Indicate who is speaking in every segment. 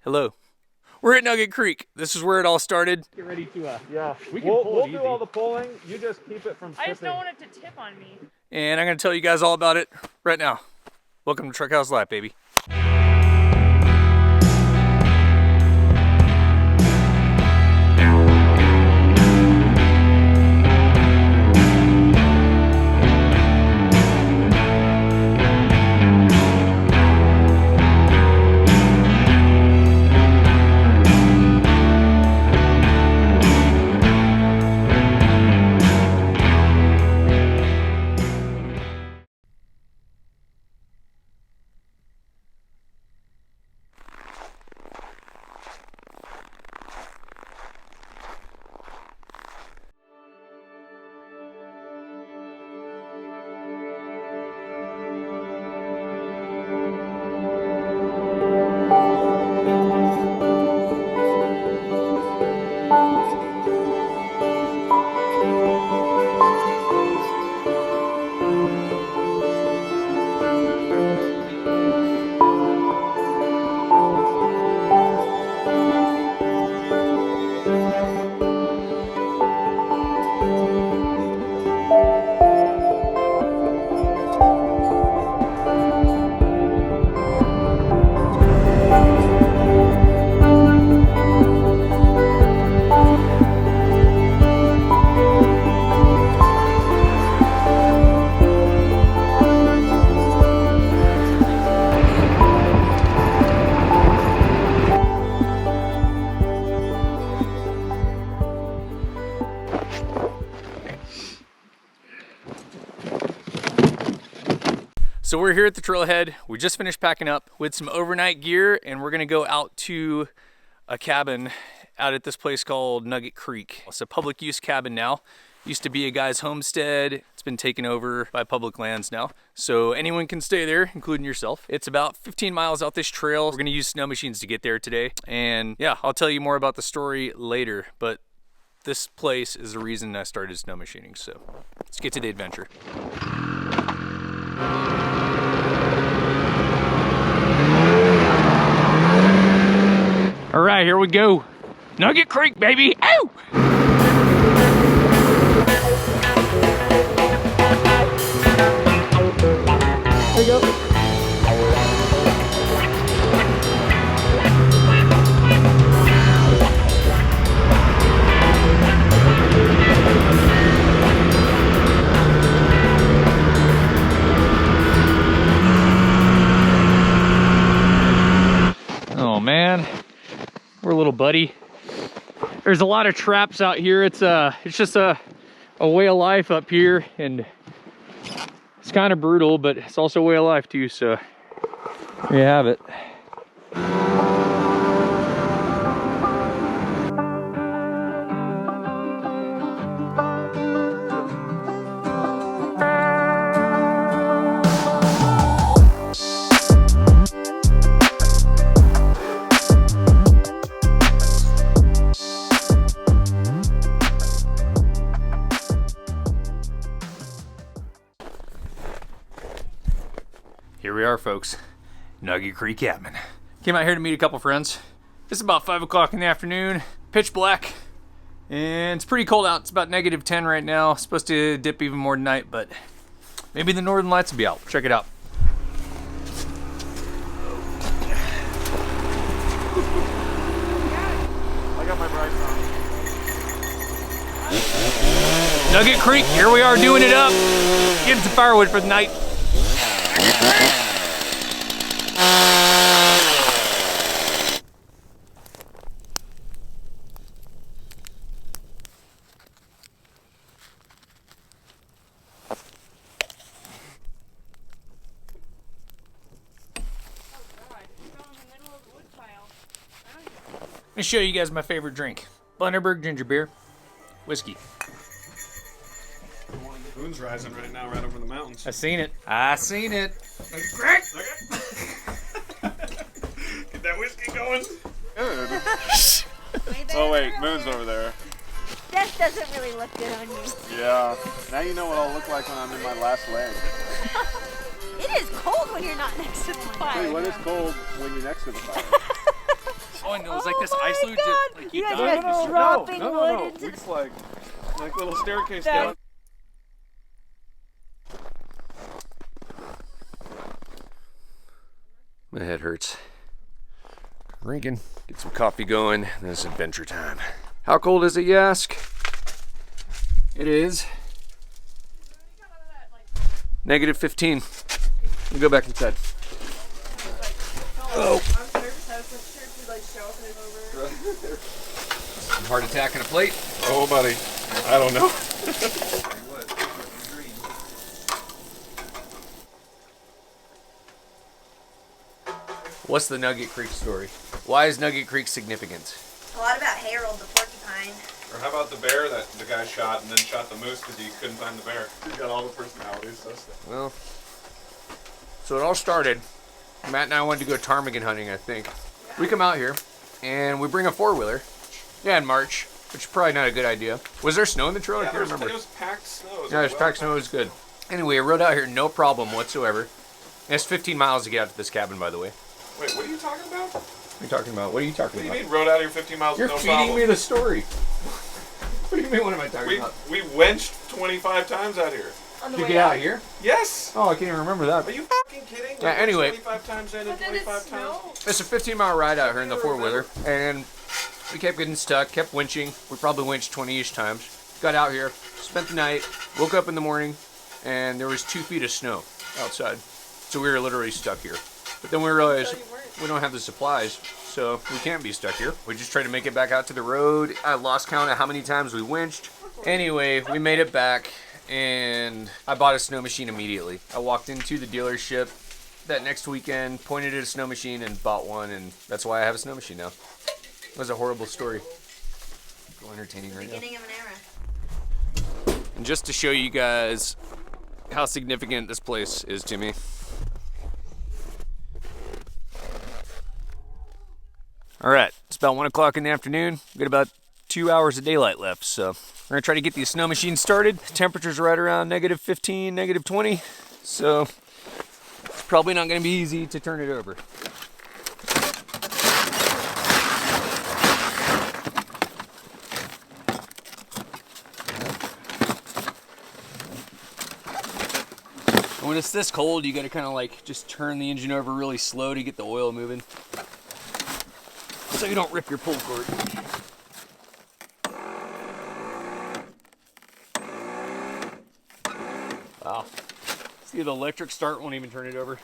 Speaker 1: Hello. We're at Nugget Creek. This is where it all started.
Speaker 2: Get ready to,
Speaker 3: yeah.
Speaker 2: we'll
Speaker 3: do all the pulling. You just keep it from tipping.
Speaker 4: I just don't want it to tip on me.
Speaker 1: And I'm going to tell you guys all about it right now. Welcome to Truckhouse Live, baby. So we're here at the Trailhead. We just finished packing up with some overnight gear, and we're gonna go out to a cabin out at this place called Nugget Creek. It's a public use cabin now. Used to be a guy's homestead. It's been taken over by public lands now. So anyone can stay there, including yourself. It's about 15 miles out this trail. We're gonna use snow machines to get there today. And yeah, I'll tell you more about the story later, but this place is the reason I started snow machining. So let's get to the adventure. All right, here we go. Nugget Creek, baby. Ow! There you go. Oh man. We're a little buddy. There's a lot of traps out here. It's just a way of life up here, and it's kind of brutal, but it's also a way of life too. So there you have it. Here we are, folks. Nugget Creek cabin. Came out here to meet a couple friends. It's about 5 o'clock in the afternoon, pitch black, and it's pretty cold out. It's about -10 right now. It's supposed to dip even more tonight, but maybe the northern lights will be out. Check it out.
Speaker 3: I got my brights on.
Speaker 1: Nugget Creek, here we are doing it up. Getting some firewood for the night. Let me show you guys my favorite drink. Bundaberg ginger beer, whiskey.
Speaker 3: The moon's rising right now, right over the mountains.
Speaker 1: I seen it. I seen it.
Speaker 3: Great. Get that whiskey going. Good. Oh wait, moon's over there.
Speaker 4: That doesn't really look good on you.
Speaker 3: Yeah. Now you know what I'll look like when I'm in my last leg.
Speaker 4: It is cold when you're not next to the fire.
Speaker 3: Wait, what is cold when you're next to the fire?
Speaker 1: one that was like this ice luge
Speaker 4: God.
Speaker 1: that like
Speaker 4: You
Speaker 1: you
Speaker 4: guys
Speaker 1: died.
Speaker 4: were dropping wood into
Speaker 3: It's like little staircase down.
Speaker 1: My head hurts. Drinking. Get some coffee going. Then it's adventure time. How cold is it, you ask? It is -15. We'll go back inside. Oh. Heart attack and a plate.
Speaker 3: Oh, buddy. I don't know.
Speaker 1: What's the Nugget Creek story? Why is Nugget Creek significant?
Speaker 2: A lot about Harold the porcupine.
Speaker 3: Or how about the bear that the guy shot and then shot the moose because he couldn't find the bear? He's got all the personalities.
Speaker 1: Well, so it all started. Matt and I wanted to go ptarmigan hunting, I think. We come out here and we bring a four-wheeler. Yeah, in March, which is probably not a good idea. Was there snow in the trail? I can't remember.
Speaker 3: It was packed snow.
Speaker 1: Yeah, it was packed snow. It was good. Anyway, I rode out here, no problem whatsoever. And it's 15 miles to get out to this cabin, by the way.
Speaker 3: Wait, what are you talking about?
Speaker 1: What are you talking about? What are you talking
Speaker 3: What do
Speaker 1: about?
Speaker 3: you mean rode out here 15 miles
Speaker 1: You're
Speaker 3: with no
Speaker 1: feeding
Speaker 3: problem?
Speaker 1: me the story. What do you mean, what am I talking about?
Speaker 3: We wenched 25 times out here.
Speaker 1: Did you get out here?
Speaker 3: Yes!
Speaker 1: Oh, I can't even remember that.
Speaker 3: Are you fucking kidding?
Speaker 1: Yeah, anyway.
Speaker 3: 25 times in and 25 times.
Speaker 1: It's a 15-mile ride out here in the four-wheeler, and we kept getting stuck, kept winching. We probably winched 20-ish times. Got out here, spent the night, woke up in the morning, and there was 2 feet of snow outside. So we were literally stuck here. But then we realized we don't have the supplies, so we can't be stuck here. We just tried to make it back out to the road. I lost count of how many times we winched. Anyway, we made it back, and I bought a snow machine immediately. I walked into the dealership that next weekend, pointed at a snow machine, and bought one, and that's why I have a snow machine now. It was a horrible story. So entertaining right now.
Speaker 2: Beginning of an era.
Speaker 1: And just to show you guys how significant this place is to me. All right, it's about 1 o'clock in the afternoon. We've got about 2 hours of daylight left, so we're gonna try to get these snow machines started. Temperature's right around -15, -20, so it's probably not gonna be easy to turn it over. And when it's this cold, you gotta kind of like just turn the engine over really slow to get the oil moving, so you don't rip your pull cord. Wow. See, the electric start won't even turn it over.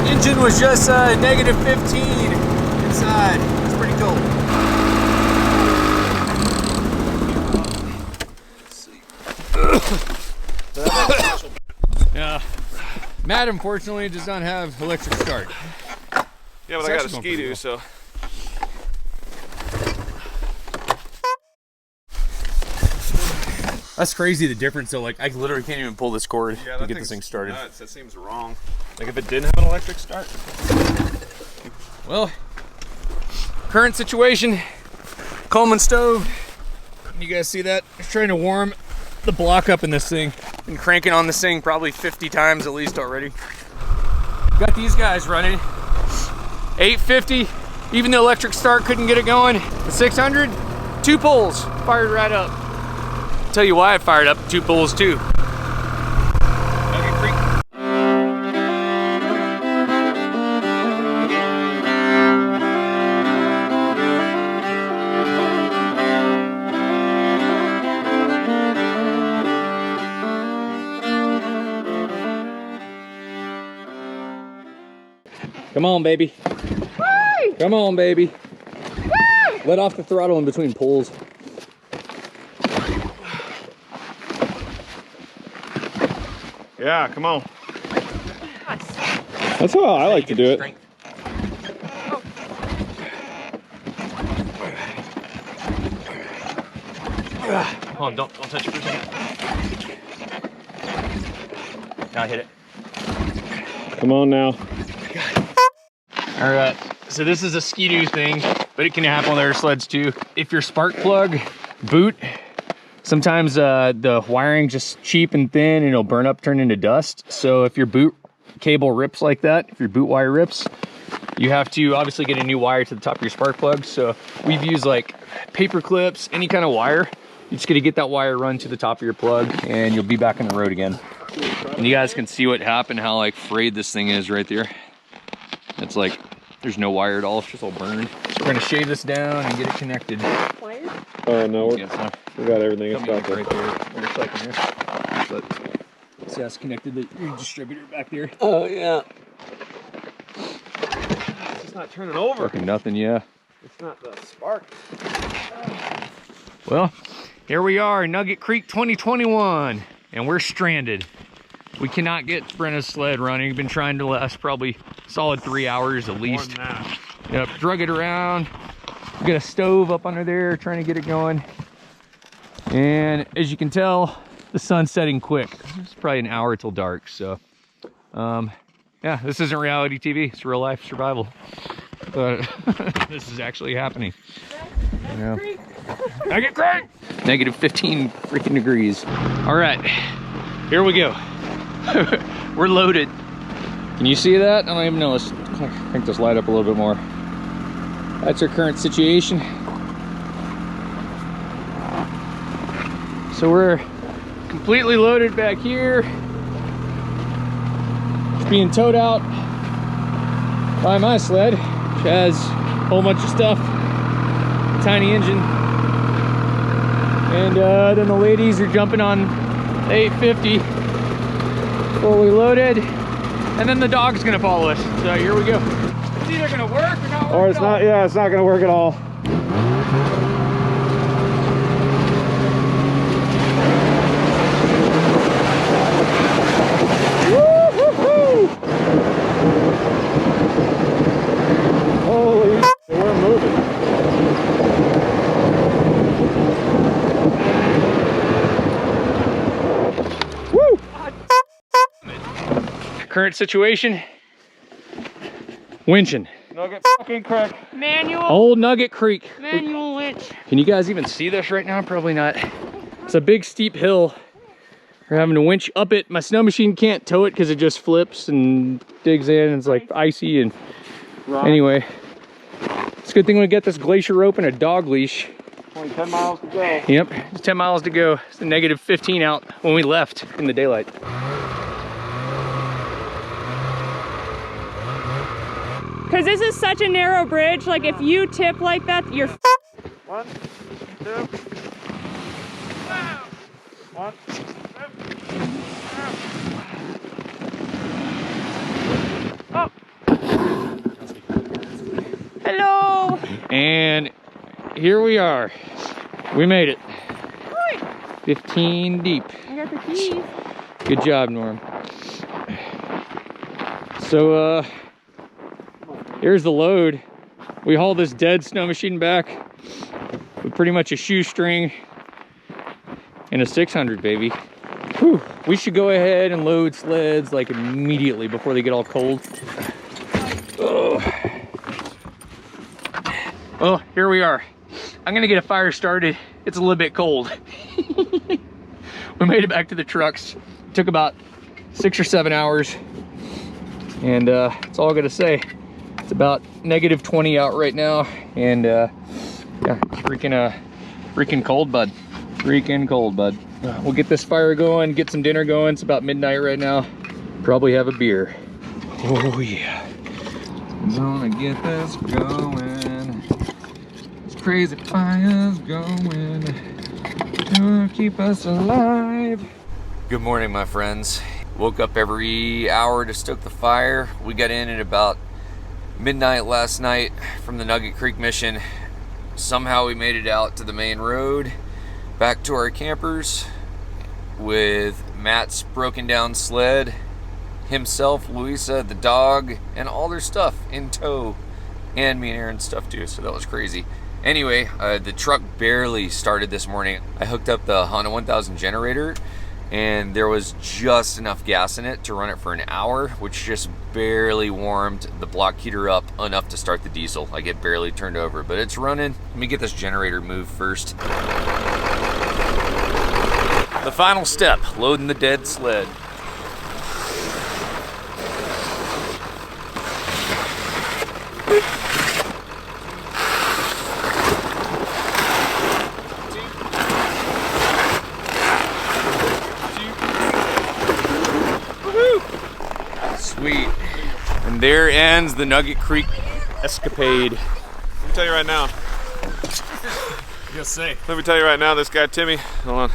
Speaker 1: Engine was just -15 inside. It's pretty cold. Yeah. Matt unfortunately does not have electric start.
Speaker 3: Yeah, but I got a Ski-Doo, so.
Speaker 1: That's crazy, the difference though. Like, I literally can't even pull this cord to get this thing started.
Speaker 3: Nuts. That seems wrong. Like if it didn't have an electric start.
Speaker 1: Well, current situation, Coleman stove. You guys see that? Just trying to warm the block up in this thing. Been cranking on this thing probably 50 times at least already. Got these guys running. 850, even the electric start couldn't get it going. The 600, 2 pulls, fired right up. Tell you why it fired up 2 pulls too. Nugget Creek. Come on, baby. Woo! Come on, baby. Woo! Let off the throttle in between pulls.
Speaker 3: Yeah, come on. That's how I like to do it.
Speaker 1: Hold on, don't touch it for a second. Now hit it.
Speaker 3: Come on now.
Speaker 1: Got All right, so this is a Ski-Doo thing, but it can happen on other sleds too. If your spark plug boot, sometimes the wiring just cheap and thin and it'll burn up, turn into dust. So if your boot cable rips like that, if your boot wire rips, you have to obviously get a new wire to the top of your spark plug. So we've used like paper clips, any kind of wire. You're just gonna get that wire run to the top of your plug and you'll be back on the road again. And you guys can see what happened, how like frayed this thing is right there. It's like, there's no wire at all, it's just all burned. So we're gonna shave this down and get it connected.
Speaker 2: Wire?
Speaker 3: Oh no, we
Speaker 1: Yeah,
Speaker 3: got everything. It's
Speaker 1: right
Speaker 3: got there.
Speaker 1: there. We're cycling here. But see how it's connected to your distributor back there.
Speaker 3: Oh yeah. It's not turning over.
Speaker 1: Fucking nothing, yeah.
Speaker 3: It's not the spark.
Speaker 1: Well, here we are, Nugget Creek 2021, and we're stranded. We cannot get Brenna's sled running. We've been trying to last probably solid 3 hours at least. Yep, drug it around. We got a stove up under there trying to get it going. And as you can tell, the sun's setting quick. It's probably an hour till dark, so. Yeah, this isn't reality TV, it's real life survival. But this is actually happening. Yeah. Nugget Creek! Negative 15 freaking degrees. All right, here we go. We're loaded. Can you see that? I don't even know. Let's crank this light up a little bit more. That's our current situation. So we're completely loaded back here. It's being towed out by my sled, which has a whole bunch of stuff. Tiny engine. And then the ladies are jumping on 850. Fully loaded, and then the dog's gonna follow us. So here we go. It's either gonna work or not work.
Speaker 3: Or it's not. Yeah, it's not gonna work at all. Woo-hoo-hoo! Holy shit, we're moving.
Speaker 1: Current situation, winching.
Speaker 3: Nugget fucking Creek.
Speaker 4: Manual.
Speaker 1: Old Nugget Creek.
Speaker 4: Manual winch.
Speaker 1: Can you guys even see this right now? Probably not. It's a big steep hill. We're having to winch up it. My snow machine can't tow it because it just flips and digs in and it's like icy and anyway. It's a good thing we get this glacier rope and a dog leash.
Speaker 3: Only 10 miles to go.
Speaker 1: Yep, it's 10 miles to go. It's a negative 15 out when we left in the daylight.
Speaker 4: Because this is such a narrow bridge, like if you tip like that, you're
Speaker 3: 1, 2, 1.
Speaker 4: Oh. Hello.
Speaker 1: And here we are. We made it.
Speaker 4: Hi.
Speaker 1: 15 deep.
Speaker 4: I got the keys.
Speaker 1: Good job, Norm. So, here's the load. We hauled this dead snow machine back with pretty much a shoestring and a 600, baby. Whew. We should go ahead and load sleds like immediately before they get all cold. Oh, here we are. I'm gonna get a fire started. It's a little bit cold. We made it back to the trucks. It took about 6 or 7 hours. And that's all I gotta say. It's about negative 20 out right now. And yeah, it's freaking cold, bud. Freaking cold, bud. We'll get this fire going, get some dinner going. It's about midnight right now. Probably have a beer. Oh yeah. Gonna get this going. This crazy fire's going to keep us alive. Good morning, my friends. Woke up every hour to stoke the fire. We got in at about midnight last night from the Nugget Creek mission. Somehow we made it out to the main road, back to our campers with Matt's broken down sled, himself, Louisa, the dog, and all their stuff in tow, and me and Aaron's stuff too, so that was crazy. Anyway, the truck barely started this morning. I hooked up the Honda 1000 generator
Speaker 5: and there was just enough gas in it to run it for an hour, which just barely warmed the block heater up enough to start the diesel. Like, it barely turned over, but it's running. Let me get this generator moved first.
Speaker 1: The final step, loading the dead sled. Sweet. And there ends the Nugget Creek escapade.
Speaker 3: Let me tell you right now.
Speaker 1: You'll see.
Speaker 3: Let me tell you right now, this guy Timmy, hold on.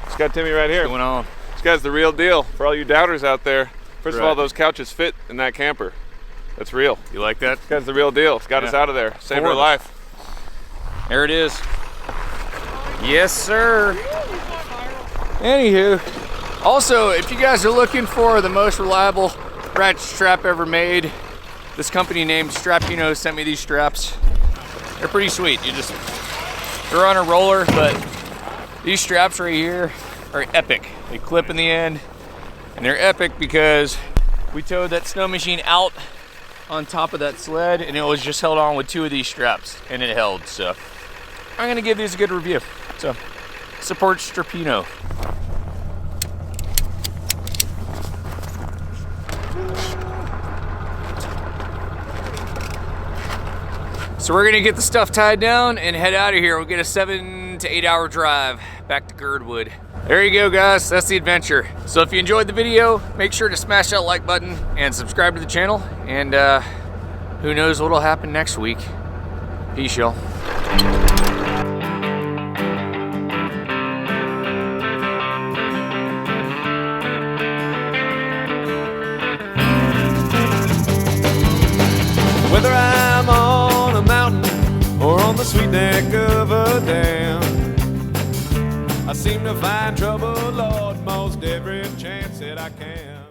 Speaker 3: This guy Timmy right here.
Speaker 1: What's going on?
Speaker 3: This guy's the real deal. For all you doubters out there, first of
Speaker 1: Right.
Speaker 3: all, those couches fit in that camper. That's real.
Speaker 1: You like that?
Speaker 3: This guy's the real deal. It's got us out of there. Saved
Speaker 1: Four
Speaker 3: our
Speaker 1: of us.
Speaker 3: life.
Speaker 1: There it is. Yes, sir. Anywho, also, if you guys are looking for the most reliable ratchet strap ever made, this company named Strapinno sent me these straps. They're pretty sweet. They're on a roller, but these straps right here are epic. They clip in the end, and they're epic because we towed that snow machine out on top of that sled, and it was just held on with 2 of these straps, and it held. So I'm gonna give these a good review. So support Strapinno. So we're gonna get the stuff tied down and head out of here. We'll get a 7 to 8 hour drive back to Girdwood. There you go, guys, that's the adventure. So if you enjoyed the video, make sure to smash that like button and subscribe to the channel. And who knows what'll happen next week. Peace, y'all.
Speaker 3: Whether I'm on a mountain or on the sweet neck of a dam, I seem to find trouble, Lord, most every chance that I can.